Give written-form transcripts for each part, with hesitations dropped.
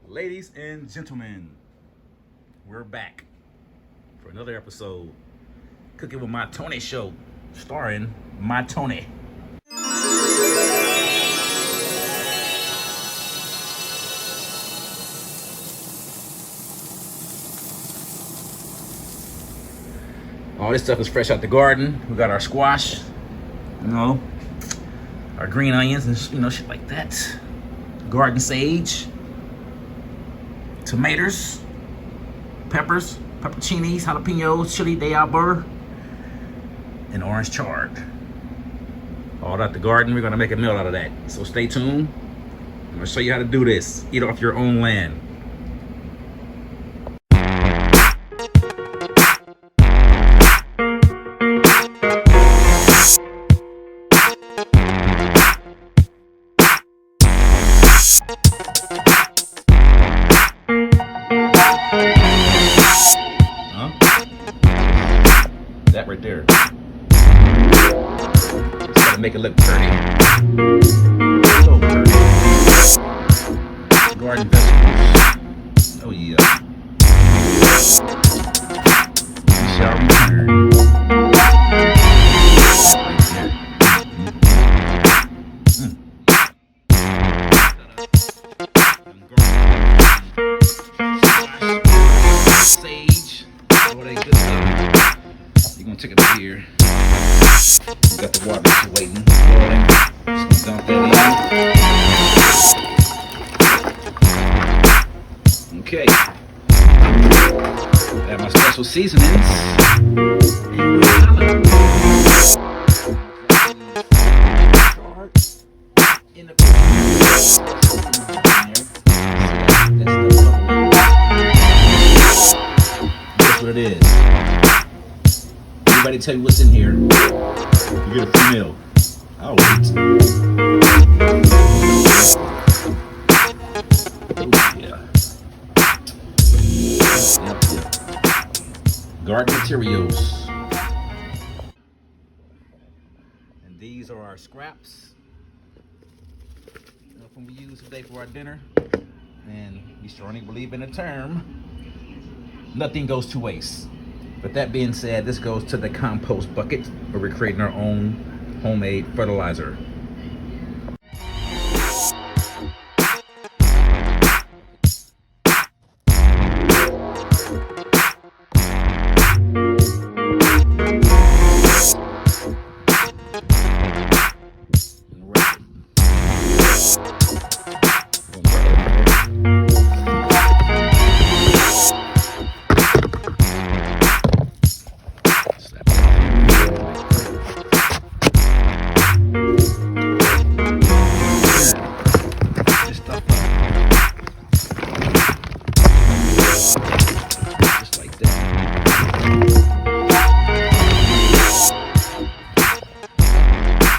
Ladies and gentlemen, we're back for another episode. Cooking with My Tony Show, starring My Tony. All this stuff is fresh out the garden. We got our squash, our green onions and shit like that. Garden sage, tomatoes, peppers, pepperoncinis, jalapenos, chili de arbor, and orange chard. All out the garden. We're gonna make a meal out of that. So stay tuned. I'm gonna show you how to do this. Eat off your own land. That right there. Just gotta make it look pretty. So pretty. Garden vegetables. Oh yeah. We shall return. Sage. All that good stuff. You're gonna take it up here. You got the water just waiting, boiling. Just gonna dump that in. Okay. Add my special seasonings. And that's what it is. Anybody tell you what's in here, you get a free meal. I'll wait. Oh, yeah. Yep. Garden materials. And these are our scraps. That's what we use today for our dinner. And we strongly believe in the term, nothing goes to waste. But that being said, this goes to the compost bucket where we're creating our own homemade fertilizer.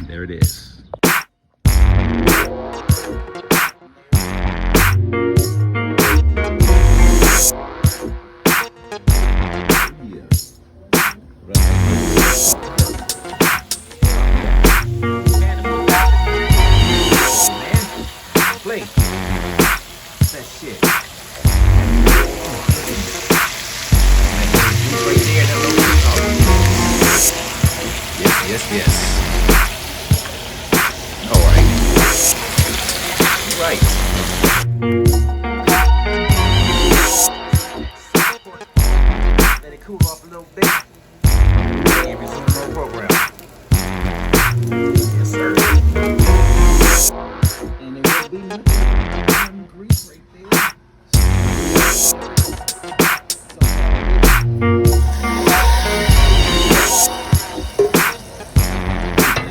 There it is. Play that shit. Right there, that little yes. Right. Let it cool off a little bit. And resume the program. Yes, sir. And there will be nothing grease right there.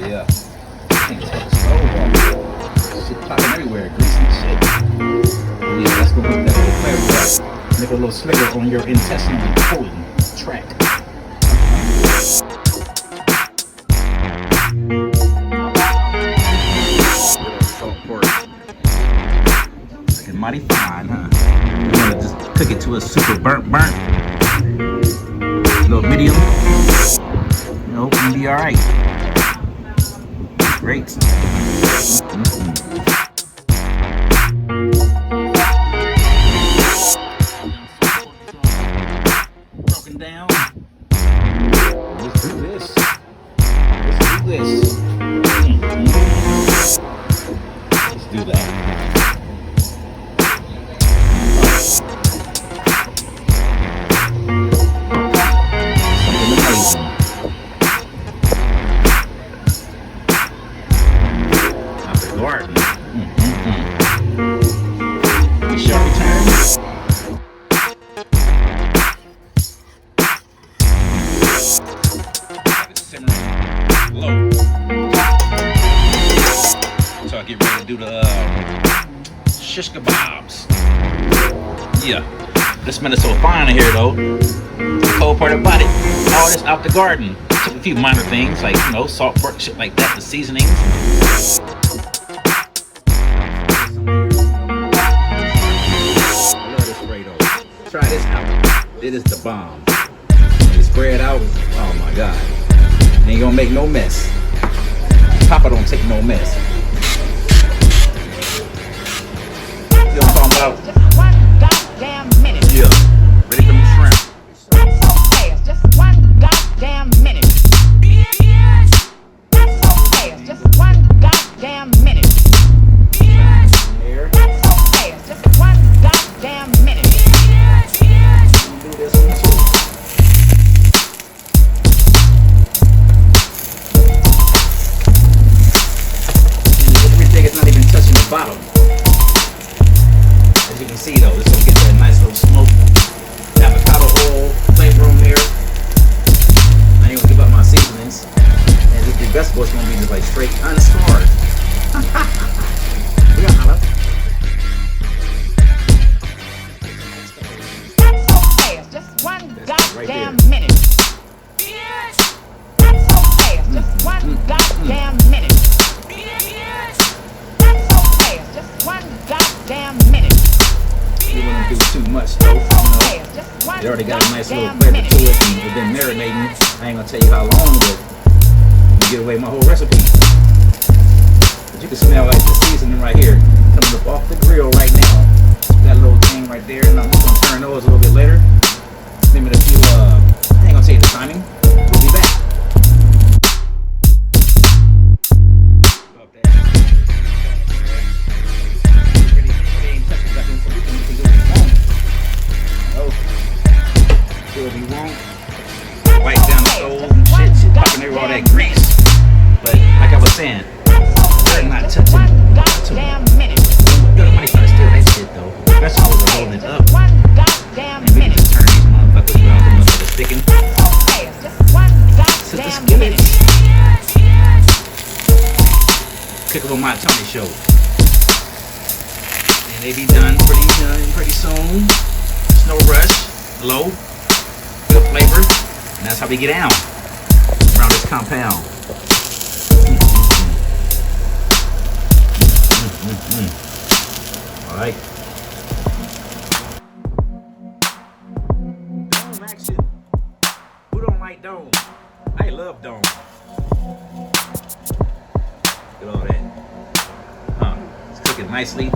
Yeah. Can't take the stove off. Shit popping everywhere. Grease and shit. Yeah, that's gonna put that little flavor. Make a little slicker on your intestinal colon track. Looking mighty fine, huh? You wanna just cook it to a super burnt. A little medium. Nope, it'll be alright. Great. Low. So I get ready to do the shish kebabs. Yeah, this minute so fine in here though. The cold part about it, all this out the garden. Took a few minor things like, you know, salt, pork, shit like that, the seasonings. I love this spray though. Try this out. It is the bomb. You spray it out. Oh my god. Ain't gonna make no mess. Papa don't take no mess. You know what I'm talking about? Just one goddamn minute. Yeah. Ready for them shrimp. That's so fast. Just one goddamn minute. That's so fast. Just one goddamn minute. There. That's so fast. Just one goddamn minute. Do this one too. Everything is not even touching the bottom. As you can see though, this will get that nice little smoke. Avocado oil flavor on there. I ain't gonna give up my seasonings. And the vegetables gonna be just like straight unscarred. We got holla. That's so fast. Just one goddamn minute. That's so fast. Just one goddamn minute. That's so fast. Just one goddamn minute. You wouldn't do too much though. You know, they already got a nice little flavor to it and it's been marinating. I ain't gonna tell you how long, but you get away my whole recipe. But you can smell like the seasoning right here coming up off the grill right now. So that little thing right there, and I'm just gonna turn those a little bit later. Limit a few, I ain't gonna tell you the timing. We'll be back. Wipe down the stove and shit popping there with all that grease. But like I was saying, they're not touching too much. Everybody try to steal that shit though. Vegetables are holding it up. And we can just turn these motherfuckers without the motherfuckers sticking to the skillets. Cook them on my Tony show. And they be done pretty soon. There's no rush. Low. Good flavor. And that's how we get down around this compound. All right. Dome action. Who don't like dome? I love dome. Look at all that. It's cooking nicely.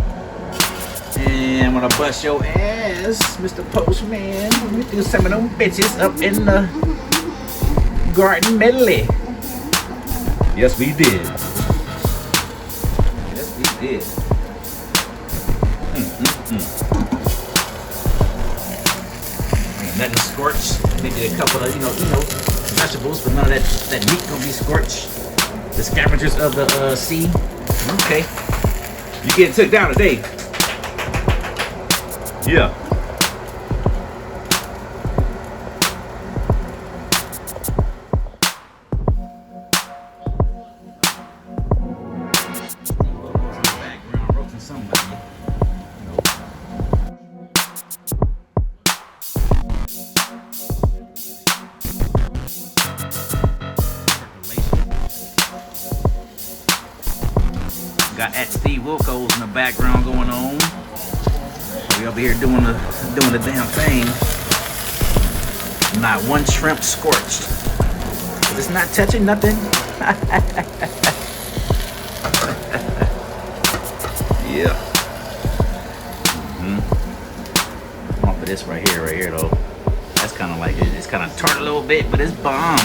And I'm gonna bust your ass, Mr. Postman. We do some of them bitches up in the garden medley. Yes, we did. Yes, we did. Ain't nothing scorched. Maybe a couple of, you know, vegetables, but none of that meat gonna be scorched. The scavengers of the sea. Okay. You getting took down today. Yeah. Background roasting somebody. Got at Steve Wilco's in the background going on. We over here doing the damn thing. Not one shrimp scorched. It's not touching nothing. Yeah. Off of this right here though. That's kind of like it. It's kind of tart a little bit, but it's bomb.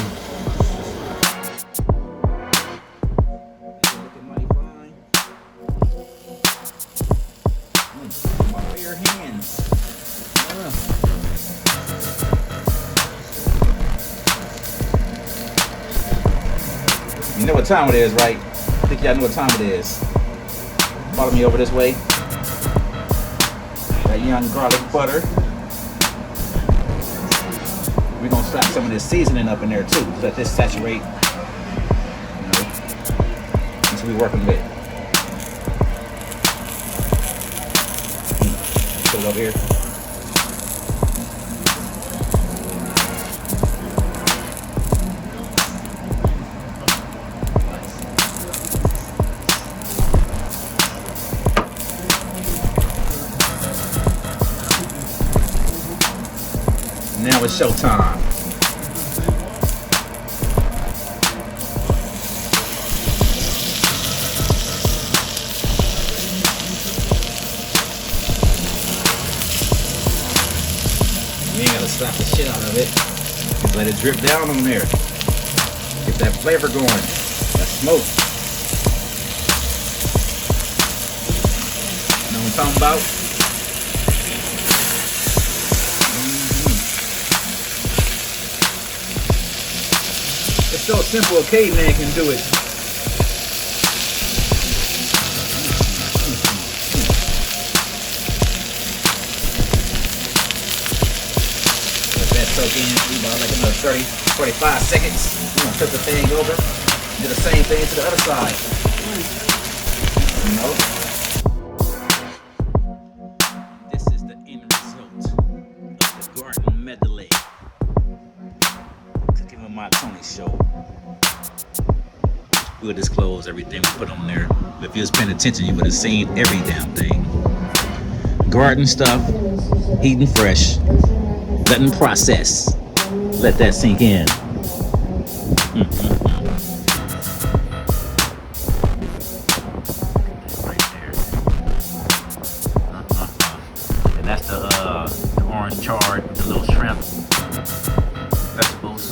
You know what time it is, right? I think y'all know what time it is. Follow me over this way. You know what Parmesan garlic butter. We're gonna slap some of this seasoning up in there too. Let this saturate. You know, that's what we're working with. Put it over here. Now it's showtime. You ain't gotta slap the shit out of it. Just let it drip down on there. Get that flavor going. That smoke. You know what I'm talking about? It's so simple, a caveman can do it. Let that soak in about like another 30, 45 seconds. We're gonna flip the thing over. Do the same thing to the other side. You know? This is the end result of the garden medley. Cooking with my Tony show. We'll disclose everything we put on there. But if you was paying attention, you would have seen every damn thing. Garden stuff, eating fresh, letting process. Let that sink in. Right there. And that's the orange chard with the little shrimp, vegetables.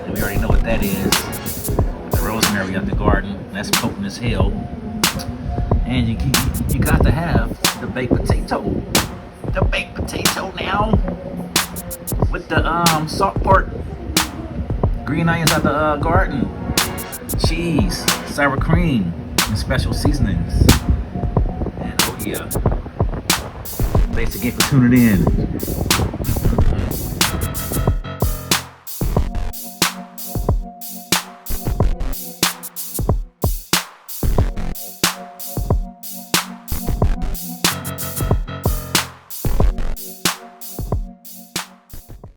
And we already know what that is. The rosemary out the garden. That's potent as hell. And you got to have the baked potato. The baked potato now. With the salt pork, green onions out the garden, cheese, sour cream, and special seasonings. And oh yeah. Thanks again for tuning in.